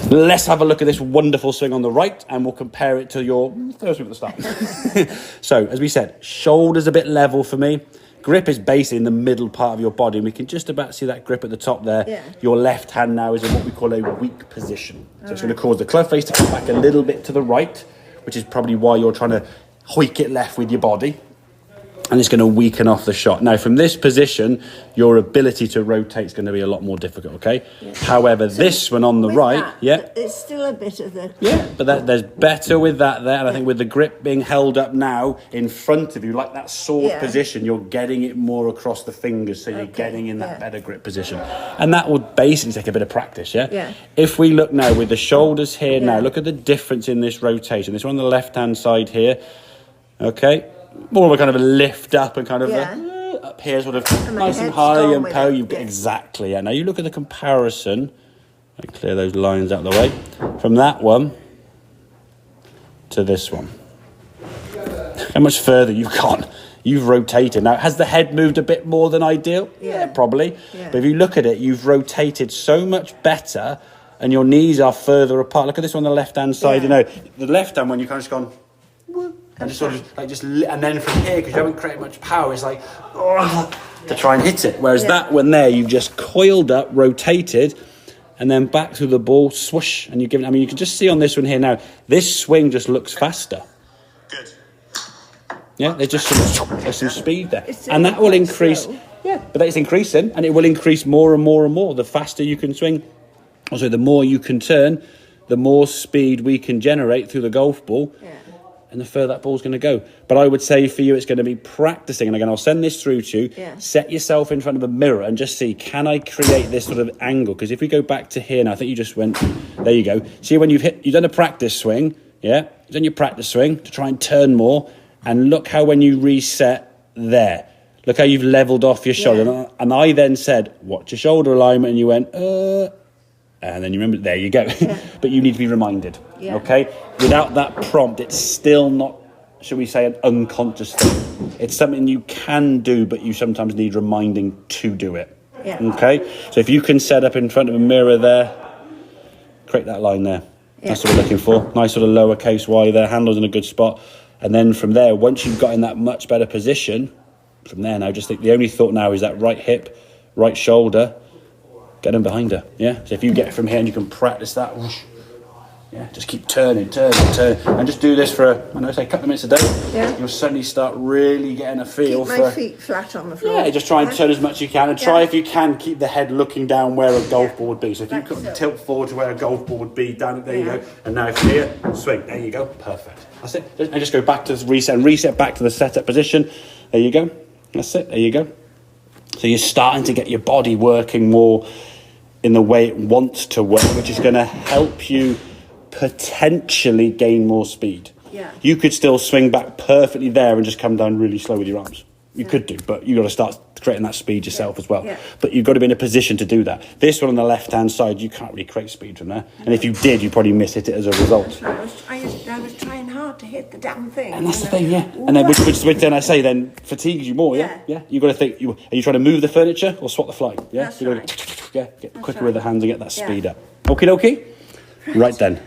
Let's have a look at this wonderful swing on the right, and we'll compare it to your first swing at the start. So, as we said, shoulders a bit level for me. Grip is basically in the middle part of your body, and we can just about see that grip at the top there. Yeah. Your left hand now is in what we call a weak position. So it's going to cause the club face to come back a little bit to the right, which is probably why you're trying to hoik it left with your body. And it's going to weaken off the shot. Now, from this position, your ability to rotate is going to be a lot more difficult, okay? Yeah. However, so this one on the right, it's still a bit of the... Yeah, but there's better with that there. And I think with the grip being held up now in front of you, like that sword position, you're getting it more across the fingers, so you're getting in that better grip position. And that would basically take a bit of practice, yeah? If we look now with the shoulders here now, look at the difference in this rotation. This one on the left-hand side here, okay? More of a kind of a lift up and kind of up here, sort of nice and high and pow. You get exactly. Yeah. Now you look at the comparison. I clear those lines out of the way from that one to this one. How much further you've gone? You've rotated. Now, has the head moved a bit more than ideal? Yeah, probably. Yeah. But if you look at it, you've rotated so much better, and your knees are further apart. Look at this one on the left-hand side. You know, the left hand one, you kind of just gone. And just sort of like and then from here, because you haven't created much power, it's like to try and hit it. Whereas that one there, you've just coiled up, rotated, and then back through the ball, swoosh, and you've given. I mean, you can just see on this one here now. This swing just looks faster. Good. Yeah, there's some speed there, and that will increase. Slow. Yeah, but it's increasing, and it will increase more and more and more. The faster you can swing, also the more you can turn, the more speed we can generate through the golf ball. Yeah. And the further that ball's going to go. But I would say for you, it's going to be practicing. And again, I'll send this through to you. Yeah. Set yourself in front of a mirror and just see, can I create this sort of angle? Because if we go back to here now, I think you just went, there you go. See when you've done a practice swing, yeah? You've done your practice swing to try and turn more. And look how when you reset there, look how you've leveled off your shoulder. Yeah. And I then said, watch your shoulder alignment. And you went, and then you remember, there you go. Yeah. But you need to be reminded, okay? Without that prompt, it's still not, shall we say, an unconscious thing. It's something you can do, but you sometimes need reminding to do it, okay? So if you can set up in front of a mirror there, create that line there. That's what we're looking for. Nice sort of lowercase y there, handles in a good spot. And then from there, once you've got in that much better position, from there now, just think the only thought now is that right hip, right shoulder, get them behind her, yeah? So if you get from here and you can practice that, whoosh, just keep turning, and just do this for, say a couple of minutes a day. Yeah. You'll suddenly start really getting a feel keep my feet flat on the floor. Yeah, just try and turn as much as you can, and try if you can keep the head looking down where a golf ball would be. So if you could tilt forward to where a golf ball would be, down there you go. And now from here, swing, there you go, perfect. That's it. And just go back to the reset and reset back to the setup position. There you go. That's it. There you go. So you're starting to get your body working more in the way it wants to work, which is going to help you potentially gain more speed. Yeah. You could still swing back perfectly there and just come down really slow with your arms. You could do, but you've got to start creating that speed yourself as well. Yeah. But you've got to be in a position to do that. This one on the left-hand side, you can't really create speed from there. And if you did, you'd probably miss it as a result. I was trying hard to hit the damn thing. And that's the thing, And then which then I say then fatigues you more, yeah? You've got to think, are you trying to move the furniture or swat the fly? Yeah? That's right. Get quicker with the hands and get that speed up. Okie dokie? Right then.